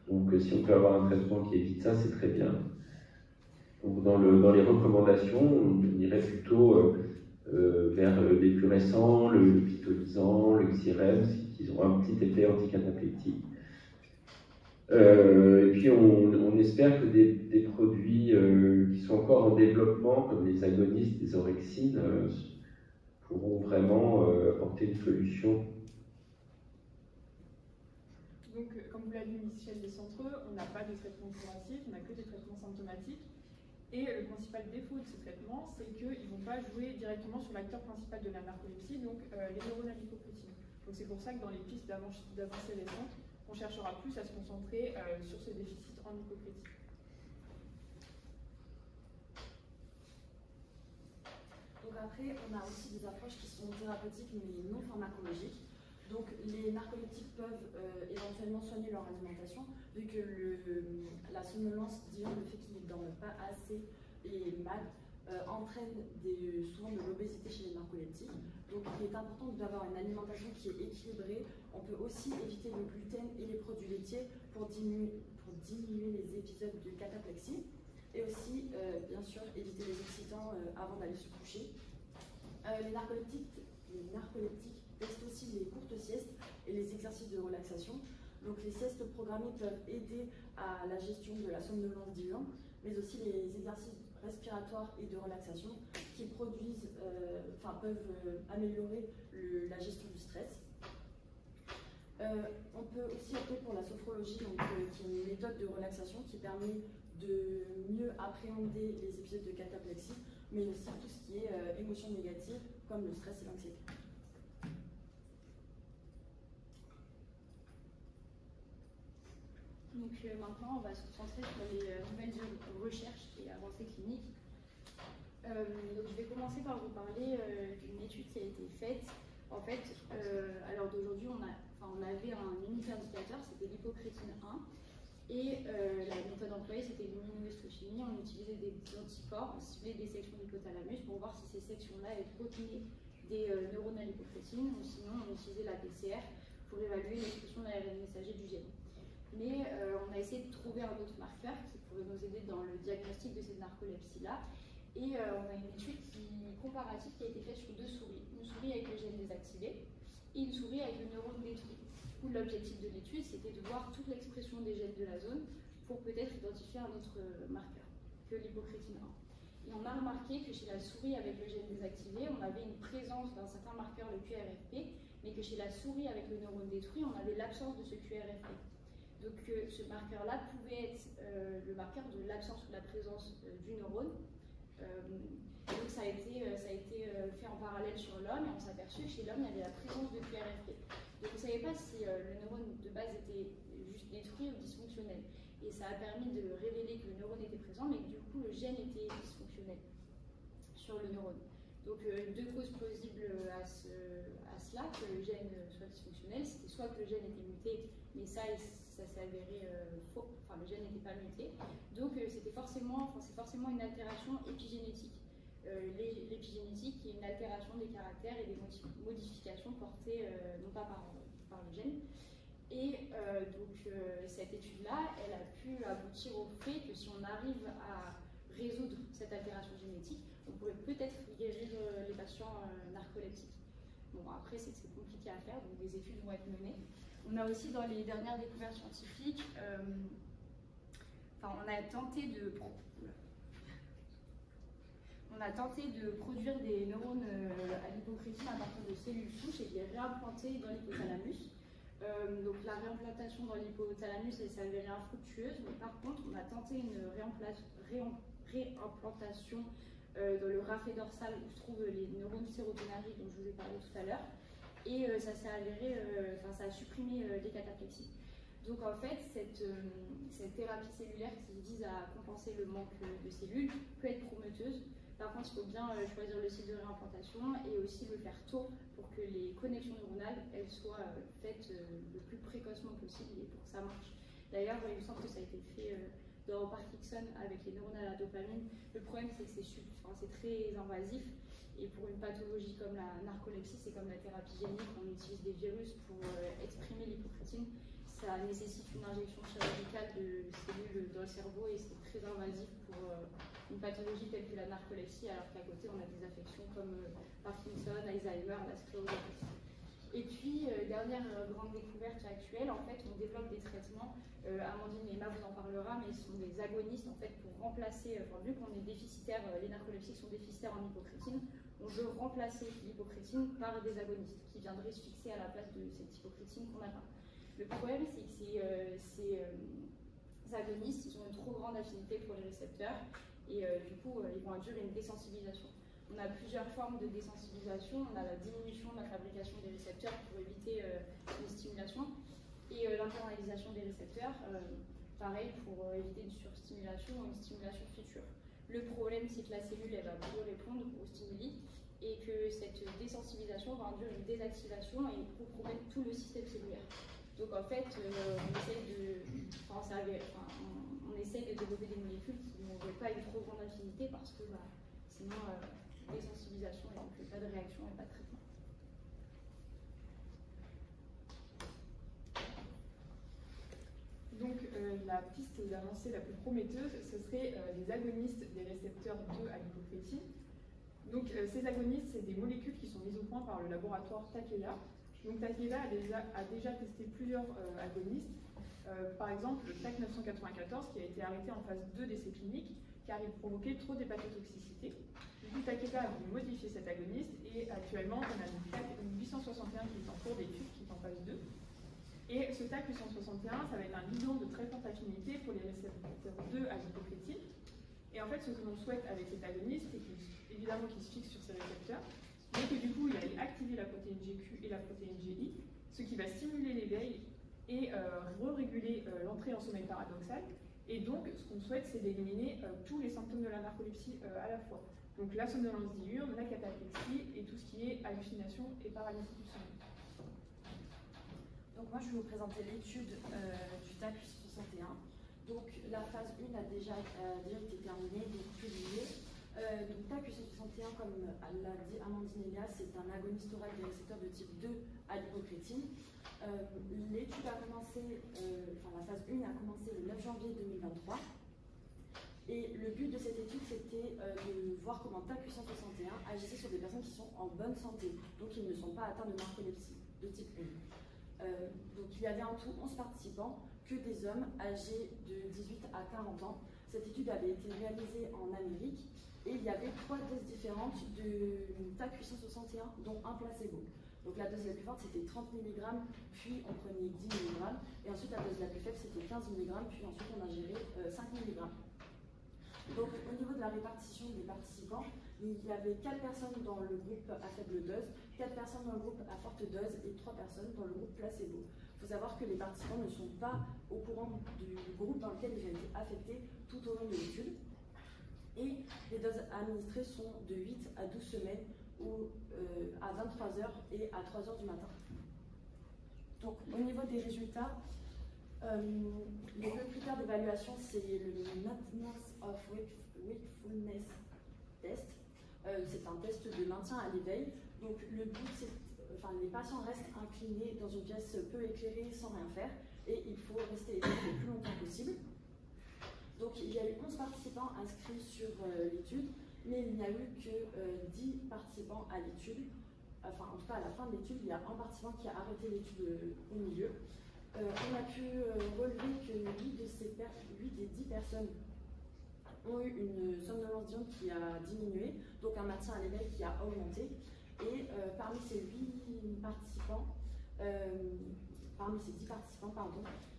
Donc si on peut avoir un traitement qui évite ça, c'est très bien. Donc dans les recommandations, on irait plutôt vers les plus récents, le pitolisant, le Xyrem, qui ont un petit effet anticataplectique. Et puis on espère que des produits qui sont encore en développement, comme les agonistes des orexines, pourront vraiment apporter une solution. Donc, comme vous l'a dit Michel Le Centreux, on n'a pas de traitement curatif, on n'a que des traitements symptomatiques. Et le principal défaut de ces traitements, c'est qu'ils ne vont pas jouer directement sur l'acteur principal de la narcolepsie, donc les neurones à l'hypoplétine. Donc c'est pour ça que dans les pistes d'avancée récentes, on cherchera plus à se concentrer sur ce déficit en hypoplétie. après, on a aussi des approches qui sont thérapeutiques mais non pharmacologiques. Donc les narcoleptiques peuvent éventuellement soigner leur alimentation, vu que la somnolence, disons le fait qu'ils ne dorment pas assez et mal, entraîne souvent de l'obésité chez les narcoleptiques. Donc il est important d'avoir une alimentation qui est équilibrée. On peut aussi éviter le gluten et les produits laitiers pour diminuer les épisodes de cataplexie. Et aussi, bien sûr, éviter les excitants avant d'aller se coucher. Les narcoleptiques testent aussi les courtes siestes et les exercices de relaxation. Donc les siestes programmées peuvent aider à la gestion de la somnolence diurne, mais aussi les exercices respiratoires et de relaxation qui peuvent améliorer la gestion du stress. On peut aussi opter pour la sophrologie, qui est une méthode de relaxation qui permet de mieux appréhender les épisodes de cataplexie, mais aussi tout ce qui est émotions négatives comme le stress et l'anxiété. Donc maintenant, on va se concentrer sur les nouvelles recherches et avancées cliniques. Donc, je vais commencer par vous parler d'une étude qui a été faite. En fait, à l'heure d'aujourd'hui, on avait un unique indicateur, c'était l'hypocrétine 1. Et la méthode employée, c'était l'immunohistochimie. On utilisait des anticorps, on ciblait des sections de l'hypothalamus pour voir si ces sections-là contenaient des neurones à l'hypocrétine, ou sinon on utilisait la PCR pour évaluer l'expression de l'ARN messager du gène. Mais on a essayé de trouver un autre marqueur qui pourrait nous aider dans le diagnostic de cette narcolepsie-là. Et on a une étude comparative qui a été faite sur 2 souris. Une souris avec le gène désactivé et une souris avec le neurone détruit. L'objectif de l'étude, c'était de voir toute l'expression des gènes de la zone pour peut-être identifier un autre marqueur que l'hypocrétine 1. Et on a remarqué que chez la souris avec le gène désactivé, on avait une présence d'un certain marqueur, le QRFP, mais que chez la souris avec le neurone détruit, on avait l'absence de ce QRFP. Donc ce marqueur-là pouvait être le marqueur de l'absence ou de la présence du neurone. Donc ça a été fait en parallèle sur l'homme et on s'est aperçu que chez l'homme, il y avait la présence de QRFP. Donc on ne savait pas si le neurone de base était juste détruit ou dysfonctionnel. Et ça a permis de révéler que le neurone était présent, mais que du coup le gène était dysfonctionnel sur le neurone. Donc 2 causes plausibles à cela, que le gène soit dysfonctionnel, c'était soit que le gène était muté, mais ça s'est avéré faux, enfin le gène n'était pas muté. Donc c'est forcément une altération épigénétique. L'épigénétique qui est une altération des caractères et des modifications portées non pas par le gène. Et cette étude-là, elle a pu aboutir au fait que si on arrive à résoudre cette altération génétique, on pourrait peut-être guérir les patients narcoleptiques. Bon, après, c'est compliqué à faire, donc des études vont être menées. On a aussi, dans les dernières découvertes scientifiques, on a tenté de produire des neurones à l'hypocrétine à partir de cellules souches et de les réimplanter dans l'hypothalamus. Donc la réimplantation dans l'hypothalamus, elle s'est avérée infructueuse, mais par contre, on a tenté une réimplantation dans le raphet dorsal où se trouvent les neurones sérotonergiques dont je vous ai parlé tout à l'heure. Et ça s'est avéré, ça a supprimé les cataplexies. Donc en fait, cette thérapie cellulaire qui vise à compenser le manque de cellules peut être prometteuse. Par contre, il faut bien choisir le site de réimplantation et aussi le faire tôt pour que les connexions neuronales elles soient faites le plus précocement possible et pour que ça marche. D'ailleurs, il me semble que ça a été fait dans Parkinson avec les neurones à la dopamine. Le problème, c'est que c'est très invasif. Et pour une pathologie comme la narcolepsie, c'est comme la thérapie génique, on utilise des virus pour exprimer l'hypocrétine. Ça nécessite une injection chirurgicale de cellules dans le cerveau et c'est très invasif pour une pathologie telle que la narcolepsie, alors qu'à côté on a des affections comme Parkinson, Alzheimer, la sclérose. Et puis, dernière grande découverte actuelle, en fait, on développe des traitements, Amandine et Emma vous en parlera, mais ce sont des agonistes en fait pour remplacer, vu qu'on est déficitaire, les narcoleptiques sont déficitaires en hypocrétine, on veut remplacer l'hypocrétine par des agonistes qui viendraient se fixer à la place de cette hypocrétine qu'on n'a pas. Le problème, c'est que ces agonistes, ils ont une trop grande affinité pour les récepteurs et du coup, ils vont induire une désensibilisation. On a plusieurs formes de désensibilisation. On a la diminution de la fabrication des récepteurs pour éviter une stimulation et l'internalisation des récepteurs, pareil pour éviter une surstimulation ou une stimulation future. Le problème, c'est que la cellule, elle va plus répondre aux stimuli et que cette désensibilisation va induire une désactivation et compromettre tout le système cellulaire. Donc en fait, on essaye de développer des molécules qui n'auraient pas une trop grande affinité parce que sinon, désensibilisation et donc pas de réaction et pas de traitement. Donc la piste d'avancée la plus prometteuse, ce serait les agonistes des récepteurs 2 à l'hypophétine. Donc ces agonistes, c'est des molécules qui sont mises au point par le laboratoire Takeda. Donc Takeda a déjà testé plusieurs agonistes. Par exemple, le TAK 994 qui a été arrêté en phase 2 d'essai clinique car il provoquait trop d'hépatotoxicité. Du coup, Takeda a voulu modifier cet agoniste et actuellement, on a une 861 qui est en cours d'étude, qui est en phase 2. Et ce TAK 861, ça va être un ligand de très forte affinité pour les récepteurs 2 à l'hypophétine. Et en fait, ce que l'on souhaite avec cet agoniste, c'est évidemment qu'il se fixe sur ces récepteurs, mais que du coup, il aille activer la protéine GQ et la protéine GI, ce qui va stimuler l'éveil et re-réguler l'entrée en sommeil paradoxal. Et donc, ce qu'on souhaite, c'est d'éliminer tous les symptômes de la narcolepsie à la fois. Donc la somnolence diurne, la cataplexie et tout ce qui est hallucination et paralysie du sommeil. Donc moi, je vais vous présenter l'étude du TAK 861. Donc la phase 1 a déjà été terminée, donc publiée. Donc TAK 861, comme l'a dit Amandine Elias, c'est un agoniste oral des récepteurs de type 2 à l'hypophétine. L'étude a commencé, la phase 1 a commencé le 9 janvier 2023. Et le but de cette étude, c'était de voir comment TAK 861 agissait sur des personnes qui sont en bonne santé, donc qui ne sont pas atteints de narcolepsie de type 1. Donc il y avait en tout 11 participants, que des hommes âgés de 18 à 40 ans. Cette étude avait été réalisée en Amérique et il y avait 3 doses différentes de TAK 861, dont un placebo. Donc la dose la plus forte c'était 30 mg, puis on prenait 10 mg, et ensuite la dose la plus faible c'était 15 mg, puis ensuite on a géré 5 mg. Donc au niveau de la répartition des participants, il y avait 4 personnes dans le groupe à faible dose, 4 personnes dans le groupe à forte dose et 3 personnes dans le groupe placebo. Il faut savoir que les participants ne sont pas au courant du groupe dans lequel ils ont été affectés tout au long de l'étude. Et les doses administrées sont de 8 à 12 semaines ou à 23h et à 3h du matin. Donc au niveau des résultats, les deux critères d'évaluation, c'est le Maintenance of Wakefulness Test. C'est un test de maintien à l'éveil. Donc le but, c'est les patients restent inclinés dans une pièce peu éclairée sans rien faire et il faut rester éveillé le plus longtemps possible. Donc il y a eu 11 participants inscrits sur l'étude, mais il n'y a eu que 10 participants à l'étude. Enfin, en tout cas, à la fin de l'étude, il y a un participant qui a arrêté l'étude au milieu. On a pu relever que 8 des 10 personnes ont eu une somnolence diurne qui a diminué, donc un maintien à l'éveil qui a augmenté. Et parmi ces 10 participants,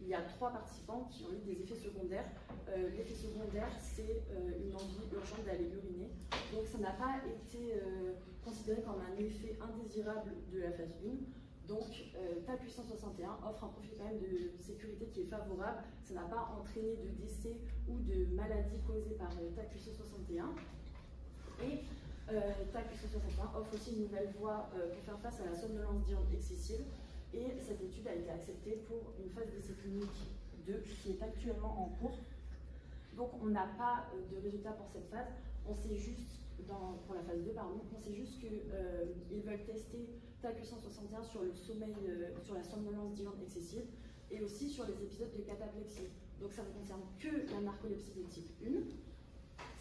il y a 3 participants qui ont eu des effets secondaires. L'effet secondaire, c'est une envie urgente d'aller uriner. Donc ça n'a pas été considéré comme un effet indésirable de la phase 1. Donc TAK 861 offre un profil quand même de sécurité qui est favorable. Ça n'a pas entraîné de décès ou de maladie causée par TAK 861. Et TAK 861 offre aussi une nouvelle voie pour faire face à la somnolence diurne excessive. Et cette étude a été acceptée pour une phase d'essai clinique 2 qui est actuellement en cours. Donc on n'a pas de résultats pour cette phase. On sait juste, pour la phase 2, on sait juste qu'ils veulent tester TAK 861 sur le sommeil, sur la somnolence diurne excessive et aussi sur les épisodes de cataplexie. Donc ça ne concerne que la narcolepsie de type 1.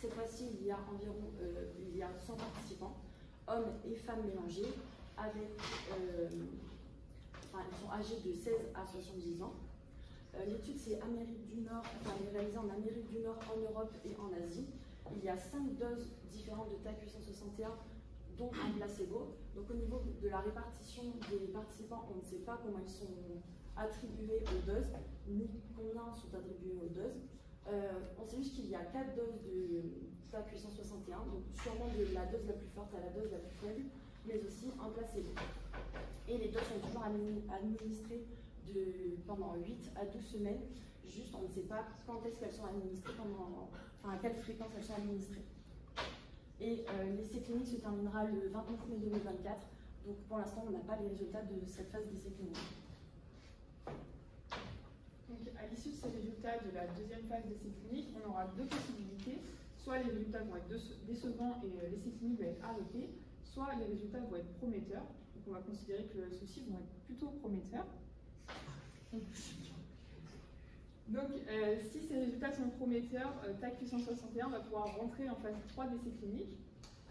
Cette fois-ci, il y a environ 100 participants, hommes et femmes mélangés, avec, ils sont âgés de 16 à 70 ans. L'étude, c'est Amérique du Nord, elle est réalisée en Amérique du Nord, en Europe et en Asie. Il y a 5 doses différentes de TAK 861, dont un placebo. Donc au niveau de la répartition des participants, on ne sait pas comment ils sont attribués aux doses, ni combien sont attribués aux doses. On sait juste qu'il y a 4 doses de TAK 861, donc sûrement de la dose la plus forte à la dose la plus faible, mais aussi un placebo. Et les doses sont toujours administrées pendant 8 à 12 semaines, juste on ne sait pas quand est-ce qu'elles sont administrées, à quelle fréquence elles sont administrées. Et l'essai clinique se terminera le 29 mai 2024. Donc pour l'instant, on n'a pas les résultats de cette phase d'essai clinique. Donc, à l'issue de ces résultats de la deuxième phase d'essai clinique, on aura deux possibilités. Soit les résultats vont être décevants et l'essai clinique va être arrêté, soit les résultats vont être prometteurs. Donc on va considérer que ceux-ci vont être plutôt prometteurs. Donc si ces résultats sont prometteurs, TAC 861 va pouvoir rentrer en phase 3 d'essai clinique.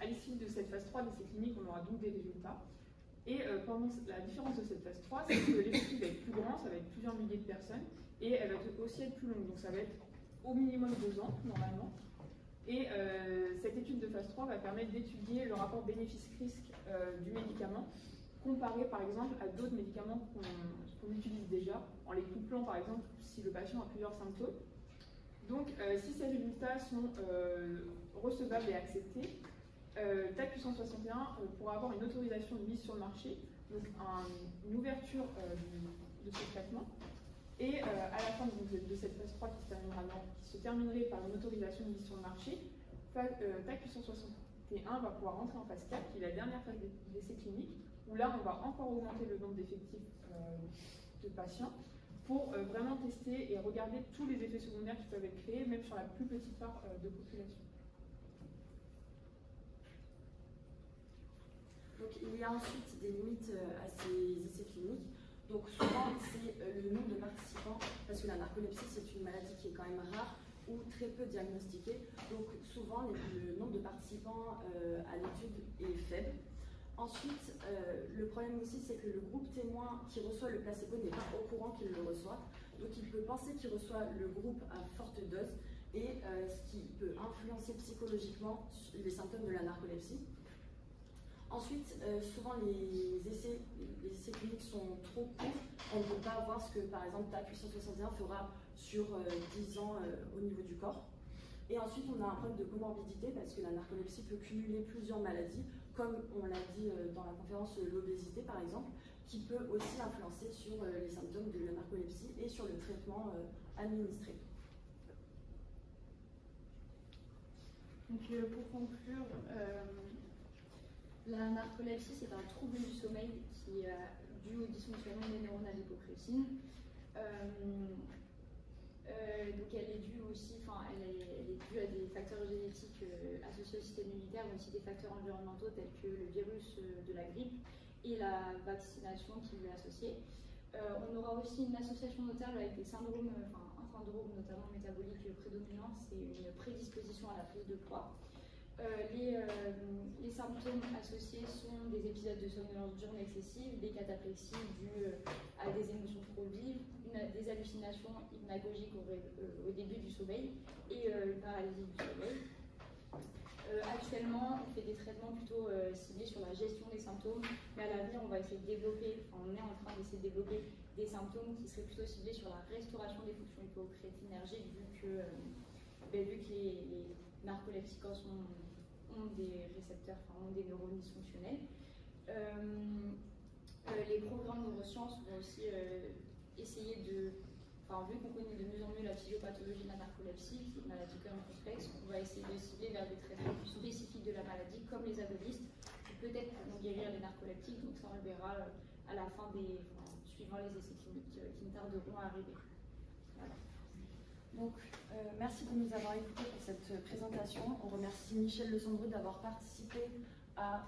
À l'issue de cette phase 3 d'essai clinique, on aura donc des résultats. Et la différence de cette phase 3, c'est que l'effectif va être plus grand, ça va être plusieurs milliers de personnes, et elle va aussi être plus longue. Donc ça va être au minimum 2 ans, normalement. Et cette étude de phase 3 va permettre d'étudier le rapport bénéfice-risque du médicament, comparé par exemple à d'autres médicaments qu'on utilise déjà, en les couplant par exemple si le patient a plusieurs symptômes. Donc si ces résultats sont recevables et acceptés, TAC 861 pourra avoir une autorisation de mise sur le marché, donc une ouverture de ce traitement. Et à la fin de cette phase 3 qui se terminerait par une autorisation de mise sur le marché, TAC 861 va pouvoir rentrer en phase 4, qui est la dernière phase d'essai clinique, où là on va encore augmenter le nombre d'effectifs de patients pour vraiment tester et regarder tous les effets secondaires qui peuvent être créés, même sur la plus petite part de population. Donc il y a ensuite des limites à ces essais cliniques. Donc souvent c'est le nombre de participants, parce que la narcolepsie c'est une maladie qui est quand même rare ou très peu diagnostiquée. Donc souvent le nombre de participants à l'étude est faible. Ensuite, le problème aussi c'est que le groupe témoin qui reçoit le placebo n'est pas au courant qu'il le reçoit. Donc il peut penser qu'il reçoit le groupe à forte dose et ce qui peut influencer psychologiquement les symptômes de la narcolepsie. Ensuite, souvent les essais cliniques sont trop courts. On ne peut pas voir ce que, par exemple, TAC 861 fera sur 10 ans au niveau du corps. Et ensuite, on a un problème de comorbidité parce que la narcolepsie peut cumuler plusieurs maladies, comme on l'a dit dans la conférence, l'obésité, par exemple, qui peut aussi influencer sur les symptômes de la narcolepsie et sur le traitement administré. Donc, pour conclure, la narcolepsie, c'est un trouble du sommeil qui est dû au dysfonctionnement des neurones à l'hypocrétine. Donc elle est due aussi, elle est due à des facteurs génétiques associés au système immunitaire, mais aussi des facteurs environnementaux tels que le virus de la grippe et la vaccination qui lui est associée. On aura aussi une association notable avec des syndromes, un syndrome notamment métabolique prédominant, c'est une prédisposition à la prise de poids. Les symptômes associés sont des épisodes de somnolence diurne excessive, des cataplexies dues à des émotions trop vives, des hallucinations hypnagogiques au début du sommeil et une paralysie du sommeil. Actuellement, on fait des traitements plutôt ciblés sur la gestion des symptômes, mais à l'avenir, on va essayer de développer, on est en train d'essayer de développer des symptômes qui seraient plutôt ciblés sur la restauration des fonctions hypocrétinergiques, vu que les narcoleptiques ont des récepteurs, ont des neurones dysfonctionnels. Les programmes de neurosciences vont aussi essayer de, vu qu'on connaît de mieux en mieux la physiopathologie de la narcolepsie, qui est une maladie quand même complexe, on va essayer de cibler vers des traitements plus spécifiques de la maladie, comme les agonistes, qui peut-être pourront guérir les narcoleptiques, donc ça on le verra à la fin suivant les essais cliniques qui ne tarderont à arriver. Voilà. Donc, merci de nous avoir écoutés pour cette présentation. On remercie Michel Le Sandreux d'avoir participé à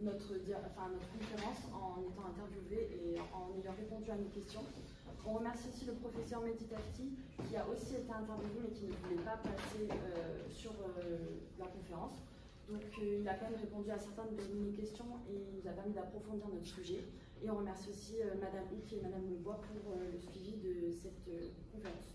notre conférence en étant interviewé et en ayant répondu à nos questions. On remercie aussi le professeur Mehdi Tafti qui a aussi été interviewé mais qui ne voulait pas passer sur la conférence. Donc, il a quand même répondu à certaines de nos questions et il nous a permis d'approfondir notre sujet. Et on remercie aussi Madame Hick et Madame Lebois pour le suivi de cette conférence.